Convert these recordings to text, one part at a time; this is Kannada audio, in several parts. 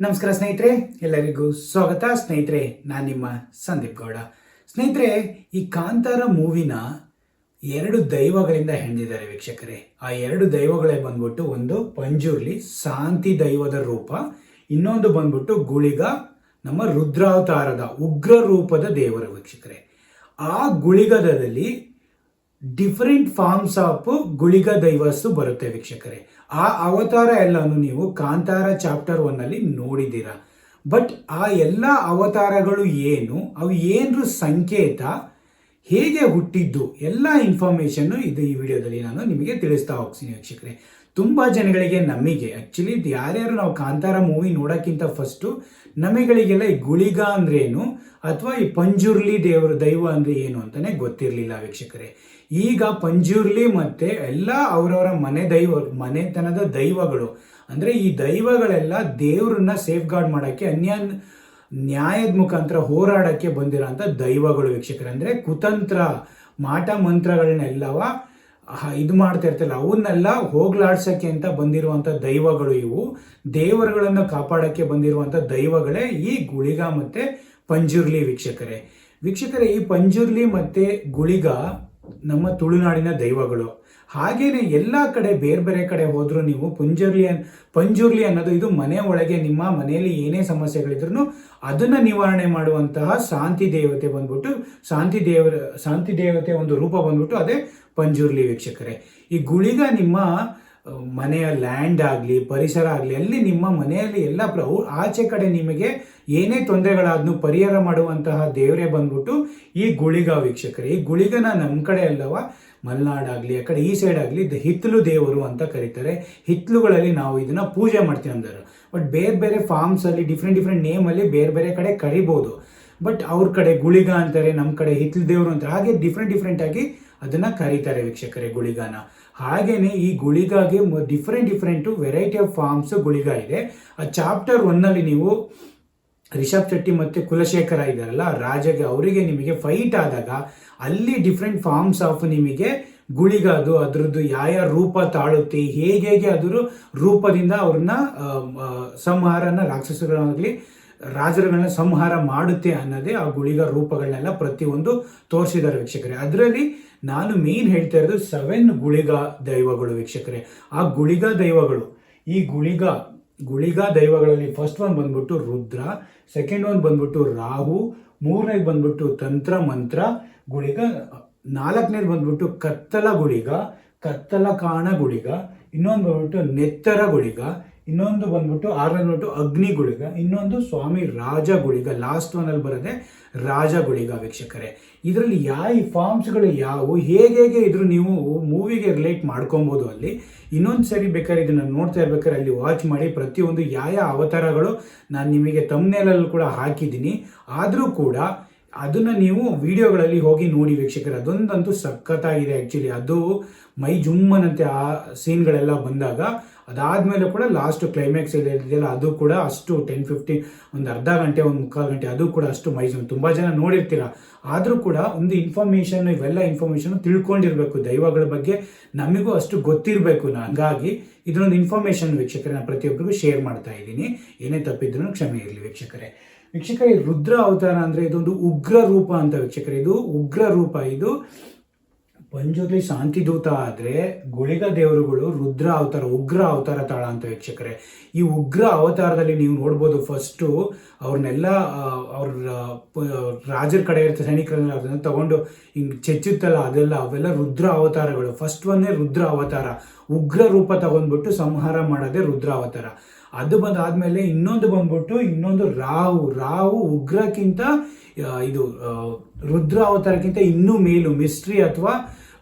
ನಮಸ್ಕಾರ ಸ್ನೇಹಿತರೆ, ಎಲ್ಲರಿಗೂ ಸ್ವಾಗತ. ಸ್ನೇಹಿತರೆ, ನಾನು ನಿಮ್ಮ ಸಂದೀಪ್ ಗೌಡ. ಸ್ನೇಹಿತರೆ, ಈ ಕಾಂತಾರ ಮೂವಿನ ಎರಡು ದೈವಗಳಿಂದ ಹೆಣೆದಿದ್ದಾರೆ ವೀಕ್ಷಕರೇ. ಆ ಎರಡು ದೈವಗಳೇ ಬಂದ್ಬಿಟ್ಟು ಒಂದು ಪಂಜುರ್ಲಿ ಶಾಂತಿ ದೈವದ ರೂಪ, ಇನ್ನೊಂದು ಬಂದ್ಬಿಟ್ಟು ಗುಳಿಗ ನಮ್ಮ ರುದ್ರಾವತಾರದ ಉಗ್ರ ರೂಪದ ದೇವರ ವೀಕ್ಷಕರೇ. ಆ ಗುಳಿಗದಲ್ಲಿ ಡಿಫರೆಂಟ್ ಫಾರ್ಮ್ಸ್ ಆಫ್ ಗುಳಿಗ ದೈವಸ್ಸು ಬರುತ್ತೆ ವೀಕ್ಷಕರೇ. ಆ ಅವತಾರ ಎಲ್ಲಾನು ನೀವು ಕಾಂತಾರ ಚಾಪ್ಟರ್ 1 ಅಲ್ಲಿ ನೋಡಿದ್ದೀರಾ. ಬಟ್ ಆ ಎಲ್ಲ ಅವತಾರಗಳು ಏನು, ಅವು ಏನ್ರ ಸಂಕೇತ, ಹೇಗೆ ಹುಟ್ಟಿದ್ದು, ಎಲ್ಲ ಇನ್ಫಾರ್ಮೇಶನ್ ಇದು ಈ ವಿಡಿಯೋದಲ್ಲಿ ನಾನು ನಿಮಗೆ ತಿಳಿಸ್ತಾ ಹೋಗ್ತೀನಿ ವೀಕ್ಷಕರೇ. ತುಂಬ ಜನಗಳಿಗೆ ನಮಗೆ ಆ್ಯಕ್ಚುಲಿ ಯಾರ್ಯಾರು ನಾವು ಕಾಂತಾರ ಮೂವಿ ನೋಡೋಕ್ಕಿಂತ ಫಸ್ಟು ನಮಗಳಿಗೆಲ್ಲ ಈ ಗುಳಿಗ ಅಂದ್ರೇನು ಅಥವಾ ಈ ಪಂಜುರ್ಲಿ ದೈವ ಅಂದರೆ ಏನು ಅಂತಲೇ ಗೊತ್ತಿರಲಿಲ್ಲ ವೀಕ್ಷಕರೇ. ಈಗ ಪಂಜುರ್ಲಿ ಮತ್ತು ಎಲ್ಲ ಅವರವರ ಮನೆತನದ ದೈವಗಳು ಅಂದರೆ ಈ ದೈವಗಳೆಲ್ಲ ದೇವ್ರನ್ನ ಸೇಫ್ ಗಾರ್ಡ್ ಮಾಡೋಕ್ಕೆ ನ್ಯಾಯದ ಮುಖಾಂತರ ಹೋರಾಡೋಕ್ಕೆ ಬಂದಿರೋಂಥ ದೈವಗಳು ವೀಕ್ಷಕರೇ. ಅಂದರೆ ಕುತಂತ್ರ ಮಾಟ ಮಂತ್ರಗಳನ್ನೆಲ್ಲವ ಇದು ಮಾಡ್ತಾ ಇರ್ತಲ್ಲ, ಅವನ್ನೆಲ್ಲ ಹೋಗ್ಲಾಡ್ಸೋಕ್ಕೆ ಅಂತ ಬಂದಿರುವಂಥ ದೈವಗಳು ಇವು. ದೇವರುಗಳನ್ನು ಕಾಪಾಡೋಕ್ಕೆ ಬಂದಿರುವಂಥ ದೈವಗಳೇ ಈ ಗುಳಿಗ ಮತ್ತು ಪಂಜುರ್ಲಿ ವೀಕ್ಷಕರೇ. ಈ ಪಂಜುರ್ಲಿ ಮತ್ತು ಗುಳಿಗ ನಮ್ಮ ತುಳುನಾಡಿನ ದೈವಗಳು. ಹಾಗೇನೆ ಎಲ್ಲ ಕಡೆ ಬೇರೆ ಬೇರೆ ಕಡೆ ಹೋದರೂ ನೀವು ಪಂಜುರ್ಲಿ ಅನ್ನೋದು ಇದು ಮನೆ ಒಳಗೆ ನಿಮ್ಮ ಮನೆಯಲ್ಲಿ ಏನೇ ಸಮಸ್ಯೆಗಳಿದ್ರು ಅದನ್ನು ನಿವಾರಣೆ ಮಾಡುವಂತಹ ಶಾಂತಿ ದೇವತೆ ಬಂದ್ಬಿಟ್ಟು ಶಾಂತಿ ದೇವತೆ ಒಂದು ರೂಪ ಬಂದ್ಬಿಟ್ಟು ಅದೇ ಪಂಜುರ್ಲಿ ವೀಕ್ಷಕರೇ. ಈ ಗುಳಿಗ ನಿಮ್ಮ ಮನೆಯ ಲ್ಯಾಂಡ್ ಆಗಲಿ ಪರಿಸರ ಆಗಲಿ ಅಲ್ಲಿ ನಿಮ್ಮ ಮನೆಯಲ್ಲಿ ಎಲ್ಲ ಆಚೆ ಕಡೆ ನಿಮಗೆ ಏನೇ ತೊಂದರೆಗಳಾದ್ರೂ ಪರಿಹಾರ ಮಾಡುವಂತಹ ದೇವರೇ ಬಂದ್ಬಿಟ್ಟು ಈ ಗುಳಿಗ ವೀಕ್ಷಕರೇ. ಈ ಗುಳಿಗನ ನಮ್ಮ ಕಡೆ ಅಲ್ಲವ ಮಲೆನಾಡಾಗಲಿ ಆ ಕಡೆ ಈ ಸೈಡ್ ಆಗಲಿ ಹಿತ್ತಲು ದೇವರು ಅಂತ ಕರೀತಾರೆ. ಹಿತ್ತಲುಗಳಲ್ಲಿ ನಾವು ಇದನ್ನ ಪೂಜೆ ಮಾಡ್ತೀವಿ ಅಂದರು. ಬಟ್ ಬೇರೆ ಬೇರೆ ಫಾರ್ಮ್ಸಲ್ಲಿ ಡಿಫ್ರೆಂಟ್ ನೇಮಲ್ಲಿ ಬೇರೆ ಬೇರೆ ಕಡೆ ಕರಿಬೋದು. ಬಟ್ ಅವ್ರ ಕಡೆ ಗುಳಿಗ ಅಂತಾರೆ, ನಮ್ಮ ಕಡೆ ಹಿತ್ತಲು ದೇವರು ಅಂತಾರೆ. ಹಾಗೆ ಡಿಫ್ರೆಂಟ್ ಆಗಿ ಅದನ್ನ ಕರೀತಾರೆ ವೀಕ್ಷಕರೇ ಗುಳಿಗನ. ಹಾಗೇನೆ ಈ ಗುಳಿಗಾಗೆ ಡಿಫ್ರೆಂಟ್ ವೆರೈಟಿ ಆಫ್ ಫಾರ್ಮ್ಸ್ ಗುಳಿಗ ಇದೆ. ಆ ಚಾಪ್ಟರ್ 1 ಅಲ್ಲಿ ನೀವು ರಿಷಬ್ ಶೆಟ್ಟಿ ಮತ್ತು ಕುಲಶೇಖರ ಇದ್ದಾರಲ್ಲ ರಾಜಗೆ, ಅವರಿಗೆ ನಿಮಗೆ ಫೈಟ್ ಆದಾಗ ಅಲ್ಲಿ ಡಿಫ್ರೆಂಟ್ ಫಾರ್ಮ್ಸ್ ಆಫ್ ನಿಮಗೆ ಗುಳಿಗದು ಅದರದ್ದು ಯಾವ ರೂಪ ತಾಳುತ್ತೆ, ಹೇಗೆ ಅದರ ರೂಪದಿಂದ ಅವ್ರನ್ನ ಸಂಹಾರನ ರಾಕ್ಷಸಗಳಾಗಲಿ ರಾಜರುಗಳನ್ನ ಸಂಹಾರ ಮಾಡುತ್ತೆ ಅನ್ನೋದೇ ಆ ಗುಳಿಗ ರೂಪಗಳನ್ನೆಲ್ಲ ಪ್ರತಿಯೊಂದು ತೋರಿಸಿದ್ದಾರೆ ವೀಕ್ಷಕರೇ. ಅದರಲ್ಲಿ ನಾನು ಮೇನ್ ಹೇಳ್ತಾ ಇರೋದು 7 ಗುಳಿಗ ದೈವಗಳು ವೀಕ್ಷಕರೇ. ಆ ಗುಳಿಗ ದೈವಗಳು, ಈ ಗುಳಿಗ ದೈವಗಳಲ್ಲಿ ಫಸ್ಟ್ ಒನ್ ಬಂದ್ಬಿಟ್ಟು ರುದ್ರ, ಸೆಕೆಂಡ್ ಒನ್ ಬಂದ್ಬಿಟ್ಟು ರಾಹು, ಮೂರನೇದು ಬಂದ್ಬಿಟ್ಟು ತಂತ್ರ ಮಂತ್ರ ಗುಳಿಗ, ನಾಲ್ಕನೇದು ಬಂದ್ಬಿಟ್ಟು ಕತ್ತಲ ಗುಳಿಗ, ಕತ್ತಲ ಕಾಣ ಗುಳಿಗ, ಇನ್ನೊಂದು ಬಂದ್ಬಿಟ್ಟು ನೆತ್ತರ ಗುಳಿಗ, ಇನ್ನೊಂದು ಬಂದ್ಬಿಟ್ಟು ಆರನೇ ಬಂದ್ಬಿಟ್ಟು ಅಗ್ನಿ ಗುಳಿಗ, ಇನ್ನೊಂದು ಸ್ವಾಮಿ ರಾಜ ಗುಳಿಗ, ಲಾಸ್ಟ್ ಒನ್ ಅಲ್ಲಿ ಬರೋದೆ ರಾಜ ಗುಳಿಗ ವೀಕ್ಷಕರೇ. ಇದರಲ್ಲಿ ಈ ಫಾರ್ಮ್ಸ್ಗಳು ಯಾವುವು, ಹೇಗೆ ಇದ್ರು ನೀವು ಮೂವಿಗೆ ರಿಲೇಟ್ ಮಾಡ್ಕೊಬೋದು. ಅಲ್ಲಿ ಇನ್ನೊಂದು ಸರಿ ಬೇಕಾದ್ರೆ ಇದನ್ನು ನೋಡ್ತಾ ಇರ್ಬೇಕಾದ್ರೆ ಅಲ್ಲಿ ವಾಚ್ ಮಾಡಿ ಪ್ರತಿಯೊಂದು ಯಾವ ಅವತಾರಗಳು ನಾನು ನಿಮಗೆ ತಮ್ನೇಲಲ್ಲಿ ಕೂಡ ಹಾಕಿದ್ದೀನಿ. ಆದರೂ ಕೂಡ ಅದನ್ನು ನೀವು ವಿಡಿಯೋಗಳಲ್ಲಿ ಹೋಗಿ ನೋಡಿ ವೀಕ್ಷಕರೇ. ಅದೊಂದಂತೂ ಸಖತ್ತಾಗಿದೆ ಆ್ಯಕ್ಚುಲಿ. ಅದು ಮೈ ಜುಮ್ಮನಂತೆ ಆ ಸೀನ್ಗಳೆಲ್ಲ ಬಂದಾಗ ಅದಾದಮೇಲೆ ಕೂಡ ಲಾಸ್ಟ್ ಕ್ಲೈಮ್ಯಾಕ್ಸ್ ಇದೆಯಲ್ಲ ಅದು ಕೂಡ ಅಷ್ಟು 10-15 ಒಂದು ಅರ್ಧ ಗಂಟೆ ಒಂದು ಮುಕ್ಕಾಲು ಗಂಟೆ ಅದು ಕೂಡ ಅಷ್ಟು ಮೈಸೂರು ತುಂಬ ಜನ ನೋಡಿರ್ತೀರ. ಆದರೂ ಕೂಡ ಒಂದು ಇವೆಲ್ಲ ಇನ್ಫಾರ್ಮೇಷನ್ ತಿಳ್ಕೊಂಡಿರ್ಬೇಕು ದೈವಗಳ ಬಗ್ಗೆ, ನಮಗೂ ಅಷ್ಟು ಗೊತ್ತಿರಬೇಕು. ಹಂಗಾಗಿ ಇದನ್ನೊಂದು ಇನ್ಫಾರ್ಮೇಷನ್ ವೀಕ್ಷಕರೇ ನಾನು ಪ್ರತಿಯೊಬ್ಬರಿಗೂ ಶೇರ್ ಮಾಡ್ತಾ ಇದ್ದೀನಿ. ಏನೇ ತಪ್ಪಿದ್ರೂ ಕ್ಷಮೆ ಇರಲಿ ವೀಕ್ಷಕರೇ. ರುದ್ರ ಅವತಾರ ಅಂದರೆ ಇದೊಂದು ಉಗ್ರ ರೂಪ ಅಂತ ವೀಕ್ಷಕರೇ. ಇದು ಉಗ್ರ ರೂಪ. ಇದು ಪಂಜುರ್ಲಿ ಶಾಂತಿದೂತ ಆದರೆ ಗುಳಿಗ ದೇವರುಗಳು ರುದ್ರ ಅವತಾರ ಉಗ್ರ ಅವತಾರ ತಾಳ ಅಂತ ವೀಕ್ಷಕರೇ. ಈ ಉಗ್ರ ಅವತಾರದಲ್ಲಿ ನೀವು ನೋಡ್ಬೋದು ಫಸ್ಟು ಅವ್ರನ್ನೆಲ್ಲ ಅವ್ರ ರಾಜರ ಕಡೆ ಇರ್ತಾರೆ ಸೈನಿಕರನ್ನ ಅದನ್ನು ತಗೊಂಡು ಹಿಂಗೆ ಚೆಚ್ಚುತ್ತಲ್ಲ ಅವೆಲ್ಲ ರುದ್ರ ಅವತಾರಗಳು. ಫಸ್ಟ್ ಒಂದೇ ರುದ್ರ ಅವತಾರ, ಉಗ್ರ ರೂಪ ತಗೊಂಡ್ಬಿಟ್ಟು ಸಂಹಾರ ಮಾಡೋದೇ ರುದ್ರ ಅವತಾರ. ಅದು ಬಂದಾದ್ಮೇಲೆ ಇನ್ನೊಂದು ರಾಹು ಉಗ್ರಕ್ಕಿಂತ ಇದು ರುದ್ರ ಅವತಾರಕ್ಕಿಂತ ಇನ್ನೂ ಮೇಲು ಮಿಸ್ಟ್ರಿ ಅಥವಾ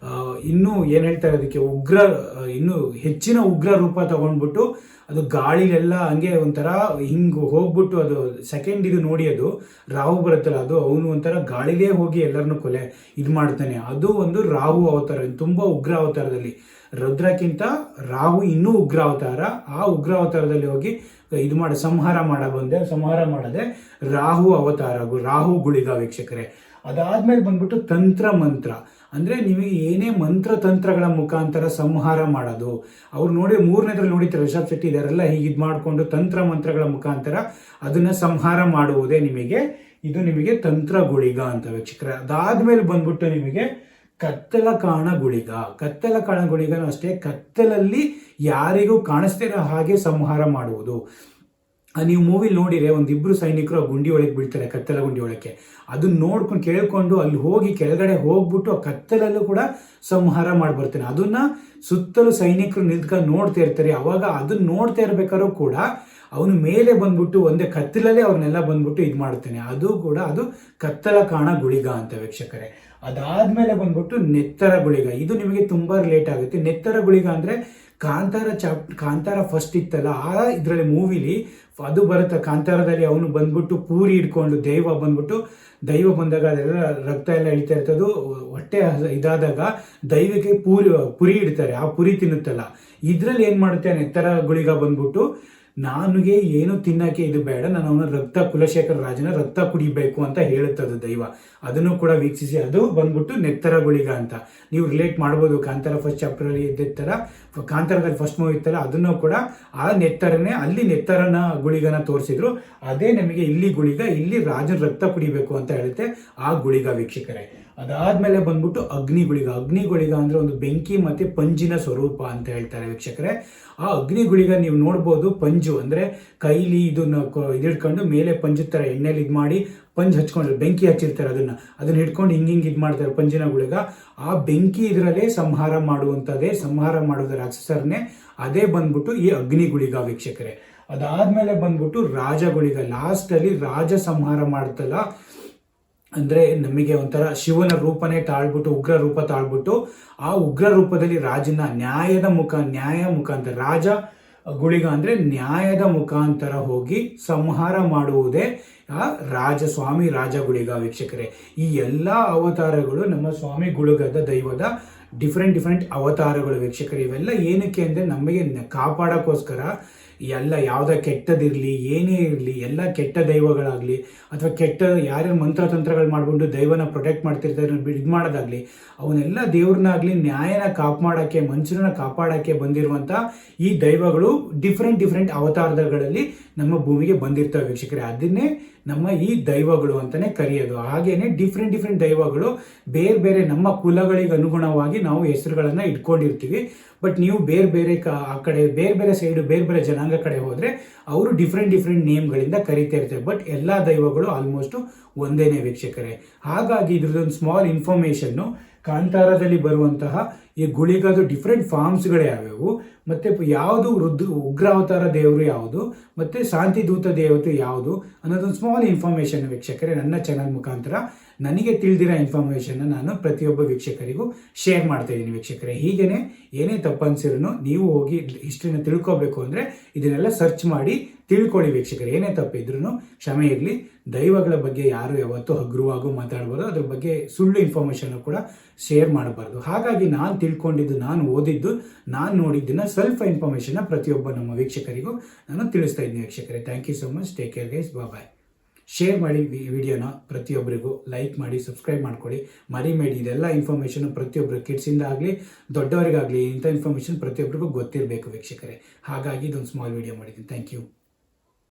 ಇನ್ನೂ ಏನು ಹೇಳ್ತಾರೆ ಅದಕ್ಕೆ ಇನ್ನೂ ಹೆಚ್ಚಿನ ಉಗ್ರ ರೂಪ ತಗೊಂಡ್ಬಿಟ್ಟು ಅದು ಗಾಳಿಲೆಲ್ಲ ಹಂಗೆ ಒಂಥರ ಹಿಂಗೆ ಹೋಗ್ಬಿಟ್ಟು ಅದು ಸೆಕೆಂಡ್ ಇದು ನೋಡಿ ಅದು ರಾಹು ಬರುತ್ತಲ್ಲ ಅದು ಅವನು ಒಂಥರ ಗಾಳಿಲೇ ಹೋಗಿ ಎಲ್ಲರನ್ನೂ ಇದು ಮಾಡ್ತಾನೆ. ಅದು ಒಂದು ರಾಹು ಅವತಾರ, ತುಂಬ ಉಗ್ರ ಅವತಾರದಲ್ಲಿ. ರುದ್ರಕ್ಕಿಂತ ರಾಹು ಇನ್ನೂ ಉಗ್ರ ಅವತಾರ. ಆ ಉಗ್ರ ಅವತಾರದಲ್ಲಿ ಹೋಗಿ ಸಂಹಾರ ಮಾಡದೆ ರಾಹು ಅವತಾರ, ರಾಹು ಗುಳಿಗ ವೀಕ್ಷಕರೇ. ಅದಾದ್ಮೇಲೆ ಬಂದ್ಬಿಟ್ಟು ತಂತ್ರ ಮಂತ್ರ. ಅಂದರೆ ನಿಮಗೆ ಏನೇ ಮಂತ್ರತಂತ್ರಗಳ ಮುಖಾಂತರ ಸಂಹಾರ ಮಾಡೋದು. ಅವ್ರು ನೋಡಿ 3ನೇದ್ರಲ್ಲಿ ನೋಡಿತಾರೆ ರಿಷಬ್ ಶೆಟ್ಟಿ ಇದರೆಲ್ಲ ಹೀಗೆ ಇದು ಮಾಡಿಕೊಂಡು ತಂತ್ರ ಮಂತ್ರಗಳ ಮುಖಾಂತರ ಅದನ್ನು ಸಂಹಾರ ಮಾಡುವುದೇ ನಿಮಗೆ ತಂತ್ರ ಗುಳಿಗ ಅಂತ ವೀಕ್ಷಕರೇ. ಅದಾದ್ಮೇಲೆ ಬಂದ್ಬಿಟ್ಟು ನಿಮಗೆ ಕತ್ತಲ ಕಾಣ ಗುಳಿಗನೂ ಅಷ್ಟೇ, ಕತ್ತಲಲ್ಲಿ ಯಾರಿಗೂ ಕಾಣಿಸ್ತಿರೋ ಹಾಗೆ ಸಂಹಾರ ಮಾಡುವುದು. ನೀವು ಮೂವಿ ನೋಡಿದ್ರೆ ಒಂದಿಬ್ರು ಸೈನಿಕರು ಆ ಗುಂಡಿ ಒಳಗೆ ಬೀಳ್ತಾರೆ, ಕತ್ತಲ ಗುಂಡಿ ಒಳಗೆ. ಅದನ್ನ ನೋಡ್ಕೊಂಡು ಕೇಳ್ಕೊಂಡು ಅಲ್ಲಿ ಹೋಗಿ ಕೆಳಗಡೆ ಹೋಗ್ಬಿಟ್ಟು ಆ ಕತ್ತಲಲ್ಲೂ ಕೂಡ ಸಂಹಾರ ಮಾಡಿ ಬರ್ತಾನೆ. ಅದನ್ನ ಸುತ್ತಲೂ ಸೈನಿಕರು ನಿಂತ್ಕೊಂಡು ನೋಡ್ತಾ ಇರ್ತಾರೆ. ಅವಾಗ ಅದನ್ನ ನೋಡ್ತಾ ಇರ್ಬೇಕಾದ್ರೂ ಕೂಡ ಅವನು ಮೇಲೆ ಬಂದ್ಬಿಟ್ಟು ಒಂದೇ ಕತ್ತಲಲ್ಲೇ ಅವ್ರನ್ನೆಲ್ಲ ಬಂದ್ಬಿಟ್ಟು ಇದು ಮಾಡ್ತಾನೆ. ಅದು ಕತ್ತಲ ಕಾಣ ಗುಳಿಗ ಅಂತ ವೀಕ್ಷಕರೇ. ಅದಾದ್ಮೇಲೆ ಬಂದ್ಬಿಟ್ಟು ನೆತ್ತರ ಗುಳಿಗ. ಇದು ನಿಮಗೆ ತುಂಬಾ ರಿಲೇಟ್ ಆಗುತ್ತೆ. ನೆತ್ತರ ಗುಳಿಗ ಅಂದ್ರೆ ಕಾಂತಾರ ಫಸ್ಟ್ ಇತ್ತಲ್ಲ, ಆ ಇದರಲ್ಲಿ ಮೂವಿಲಿ ಅದು ಬರುತ್ತೆ. ಕಾಂತಾರದಲ್ಲಿ ಅವನು ಬಂದ್ಬಿಟ್ಟು ಪೂರಿ ಇಟ್ಕೊಂಡು ದೈವ ಬಂದಾಗ ಅದೆಲ್ಲ ರಕ್ತ ಎಲ್ಲ ಇಳಿತಾ ಇರ್ತದ್ದು. ಹೊಟ್ಟೆ ಇದಾದಾಗ ದೈವಕ್ಕೆ ಪುರಿ ಇಡ್ತಾರೆ, ಆ ಪುರಿ ತಿನ್ನುತ್ತಲ್ಲ. ಇದ್ರಲ್ಲಿ ಏನ್ ಮಾಡುತ್ತೆ ನೆತ್ತರ ಗುಳಿಗ ಬಂದ್ಬಿಟ್ಟು ನನಗೆ ಏನು ತಿನ್ನಕ್ಕೆ ಇದು ಬೇಡ, ನಾನು ಅವನ ಕುಲಶೇಖರ ರಾಜನ ರಕ್ತ ಕುಡಿಬೇಕು ಅಂತ ಹೇಳುತ್ತದು ದೈವ. ಅದನ್ನು ಕೂಡ ವೀಕ್ಷಿಸಿ. ಅದು ಬಂದ್ಬಿಟ್ಟು ನೆತ್ತರ ಗುಳಿಗ ಅಂತ ನೀವು ರಿಲೇಟ್ ಮಾಡ್ಬೋದು. ಕಾಂತಾರ ಫಸ್ಟ್ ಚಾಪ್ಟರ್ ಅಲ್ಲಿ ಇದ್ದಿತ್ತರ, ಕಾಂತಾರದಲ್ಲಿ ಫಸ್ಟ್ ಮೂವಿ ಇತ್ತಲ್ಲ, ಅದನ್ನು ಕೂಡ ಆ ನೆತ್ತರನೇ ಅಲ್ಲಿ ನೆತ್ತರನ ಗುಳಿಗನ ತೋರಿಸಿದ್ರು. ಅದೇ ನಮಗೆ ಇಲ್ಲಿ ಗುಳಿಗ, ಇಲ್ಲಿ ರಾಜನ ರಕ್ತ ಕುಡಿಬೇಕು ಅಂತ ಹೇಳುತ್ತೆ ಆ ಗುಳಿಗ ವೀಕ್ಷಕರೇ. ಅದಾದ್ಮೇಲೆ ಬಂದ್ಬಿಟ್ಟು ಅಗ್ನಿಗುಳಿಗ ಅಂದ್ರೆ ಒಂದು ಬೆಂಕಿ ಮತ್ತೆ ಪಂಜಿನ ಸ್ವರೂಪ ಅಂತ ಹೇಳ್ತಾರೆ ವೀಕ್ಷಕರೇ. ಆ ಅಗ್ನಿಗುಳಿಗ ನೀವು ನೋಡ್ಬೋದು, ಪಂಜು ಅಂದ್ರೆ ಕೈಲಿ ಇದಿಡ್ಕೊಂಡು ಮೇಲೆ ಪಂಜು ತರ ಎಣ್ಣೆಲಿ ಇದು ಮಾಡಿ ಪಂಜ್ ಹಚ್ಕೊಂಡ್ರೆ ಬೆಂಕಿ ಹಚ್ಚಿರ್ತಾರೆ, ಅದನ್ನ ಹಿಡ್ಕೊಂಡು ಹಿಂಗಿಂಗ್ ಇದು ಮಾಡ್ತಾರೆ ಪಂಜಿನ ಗುಳಿಗ. ಆ ಬೆಂಕಿ ಇದರಲ್ಲೇ ಸಂಹಾರ ಮಾಡುವುದ ರಾಕ್ಷಸರನ್ನೇ ಅದೇ ಬಂದ್ಬಿಟ್ಟು ಈ ಅಗ್ನಿಗುಳಿಗ ವೀಕ್ಷಕರೇ. ಅದಾದ್ಮೇಲೆ ಬಂದ್ಬಿಟ್ಟು ರಾಜಗುಳಿಗ. ಲಾಸ್ಟ್ ಅಲ್ಲಿ ರಾಜ ಸಂಹಾರ ಮಾಡ್ತಲ್ಲ, ಅಂದ್ರೆ ನಮಗೆ ಒಂಥರ ಶಿವನ ರೂಪನೇ ತಾಳ್ಬಿಟ್ಟು ಉಗ್ರ ರೂಪ ತಾಳ್ಬಿಟ್ಟು ಆ ಉಗ್ರ ರೂಪದಲ್ಲಿ ರಾಜನ ನ್ಯಾಯ ಮುಖಾಂತರ ರಾಜ ಗುಳಿಗ ಅಂದ್ರೆ ನ್ಯಾಯದ ಮುಖಾಂತರ ಹೋಗಿ ಸಂಹಾರ ಮಾಡುವುದೇ ಆ ಸ್ವಾಮಿ ರಾಜ ಗುಳಿಗ ವೀಕ್ಷಕರೇ. ಈ ಎಲ್ಲಾ ಅವತಾರಗಳು ನಮ್ಮ ಸ್ವಾಮಿ ಗುಳಿಗದ ದೈವದ ಡಿಫ್ರೆಂಟ್ ಅವತಾರಗಳು ವೀಕ್ಷಕರೇ. ಇವೆಲ್ಲ ಏನಕ್ಕೆ ಅಂದ್ರೆ ನಮಗೆ ಕಾಪಾಡೋಕ್ಕೋಸ್ಕರ ಎಲ್ಲ ಯಾವುದೇ ಕೆಟ್ಟದಿರಲಿ ಏನೇ ಇರಲಿ, ಎಲ್ಲ ಕೆಟ್ಟ ದೈವಗಳಾಗಲಿ ಅಥವಾ ಕೆಟ್ಟ ಯಾರ್ಯಾರು ಮಂತ್ರತಂತ್ರಗಳು ಮಾಡಿಕೊಂಡು ದೈವನ ಪ್ರೊಟೆಕ್ಟ್ ಮಾಡ್ತಿರ್ತಾರೆ ಇದು ಮಾಡೋದಾಗ್ಲಿ, ಅವನ್ನೆಲ್ಲ ದೇವ್ರನ್ನಾಗಲಿ ನ್ಯಾಯನ ಕಾಪಾಡೋಕ್ಕೆ ಮನುಷ್ಯರನ್ನ ಕಾಪಾಡೋಕ್ಕೆ ಬಂದಿರುವಂಥ ಈ ದೈವಗಳು ಡಿಫ್ರೆಂಟ್ ಅವತಾರಗಳಲ್ಲಿ ನಮ್ಮ ಭೂಮಿಗೆ ಬಂದಿರ್ತವೆ ವೀಕ್ಷಕರೇ. ಅದನ್ನೇ ನಮ್ಮ ಈ ದೈವಗಳು ಅಂತಾನೆ ಕರೆಯೋದು. ಹಾಗೇನೆ ಡಿಫ್ರೆಂಟ್ ದೈವಗಳು ಬೇರೆ ನಮ್ಮ ಕುಲಗಳಿಗೆ ಅನುಗುಣವಾಗಿ ನಾವು ಹೆಸರುಗಳನ್ನ ಇಟ್ಕೊಂಡಿರ್ತೀವಿ. ಬಟ್ ನೀವು ಬೇರೆ ಆ ಕಡೆ ಬೇರೆ ಸೈಡು ಬೇರೆ ಜನಾಂಗ ಕಡೆ ಹೋದ್ರೆ ಅವರು ಡಿಫ್ರೆಂಟ್ ನೇಮ್ಗಳಿಂದ ಕರೀತಾ ಇರ್ತಾರೆ. ಬಟ್ ಎಲ್ಲಾ ದೈವಗಳು ಆಲ್ಮೋಸ್ಟ್ ಒಂದೇನೆ ವೀಕ್ಷಕರೇ. ಹಾಗಾಗಿ ಇದ್ರದ್ದೊಂದು ಸ್ಮಾಲ್ ಇನ್ಫಾರ್ಮೇಶನ್, ಕಾಂತಾರದಲ್ಲಿ ಬರುವಂತಹ ಈ ಗುಳಿಗದು ಡಿಫ್ರೆಂಟ್ ಫಾರ್ಮ್ಸ್ಗಳು ಯಾವ್ಯಾವು, ಮತ್ತೆ ಯಾವುದು ಉಗ್ರಾವತಾರ ದೇವರು ಯಾವುದು, ಮತ್ತೆ ಶಾಂತಿದೂತ ದೇವತೆ ಯಾವುದು ಅನ್ನೋದೊಂದು ಸ್ಮಾಲ್ ಇನ್ಫಾರ್ಮೇಶನ್ ವೀಕ್ಷಕರೇ. ನನ್ನ ಚಾನಲ್ ಮುಖಾಂತರ ನನಗೆ ತಿಳಿದಿರೋ ಇನ್ಫಾರ್ಮೇಶನ್ ನಾನು ಪ್ರತಿಯೊಬ್ಬ ವೀಕ್ಷಕರಿಗೂ ಶೇರ್ ಮಾಡ್ತಾ ಇದ್ದೀನಿ ವೀಕ್ಷಕರೇ. ಹೀಗೇನೆ ಏನೇ ತಪ್ಪನ್ಸಿರೂ ನೀವು ಹೋಗಿ ಹಿಸ್ಟ್ರಿನ ತಿಳ್ಕೋಬೇಕು ಅಂದ್ರೆ ಇದನ್ನೆಲ್ಲ ಸರ್ಚ್ ಮಾಡಿ ತಿಳ್ಕೊಳ್ಳಿ ವೀಕ್ಷಕರೇ. ಏನೇ ತಪ್ಪಿದ್ರೂ ಕ್ಷಮೆ ಇರಲಿ. ದೈವಗಳ ಬಗ್ಗೆ ಯಾರು ಯಾವತ್ತೂ ಹಗುರವಾಗೂ ಮಾತಾಡಬಾರ್ದು, ಅದ್ರ ಬಗ್ಗೆ ಸುಳ್ಳು ಇನ್ಫಾರ್ಮೇಶನ್ ಕೂಡ ಶೇರ್ ಮಾಡಬಾರ್ದು. ಹಾಗಾಗಿ ನಾನು ತಿಳ್ಕೊಂಡಿದ್ದು, ನಾನು ಓದಿದ್ದು, ನಾನು ನೋಡಿದ್ದನ್ನ ಸ್ವಲ್ಪ ಇನ್ಫಾರ್ಮೇಶನ್ ಪ್ರತಿಯೊಬ್ಬ ನಮ್ಮ ವೀಕ್ಷಕರಿಗೂ ನಾನು ತಿಳಿಸ್ತಾ ಇದ್ದೀನಿ ವೀಕ್ಷಕರೇ. Thank you so much. Take care guys. Bye. Share ಮಾಡಿ ವಿಡಿಯೋನ ಪ್ರತಿಯೊಬ್ಬರಿಗೂ, ಲೈಕ್ ಮಾಡಿ, ಸಬ್ಸ್ಕ್ರೈಬ್ ಮಾಡ್ಕೊಳ್ಳಿ, ಮರಿಬೇಡಿ. ಇದೆಲ್ಲ ಇನ್ಫಾರ್ಮೇಷನ್ ಪ್ರತಿಯೊಬ್ಬರು ಕಿಡ್ಸಿಂದ ಆಗಲಿ ದೊಡ್ಡವರಿಗಾಗಲಿ ಇಂಥ ಇನ್ಫಾರ್ಮೇಷನ್ ಪ್ರತಿಯೊಬ್ಬರಿಗೂ ಗೊತ್ತಿರಬೇಕು ವೀಕ್ಷಕರೇ. ಹಾಗಾಗಿ ಇದೊಂದು ಸ್ಮಾಲ್ ವಿಡಿಯೋ ಮಾಡಿದ್ದೀನಿ. Thank you.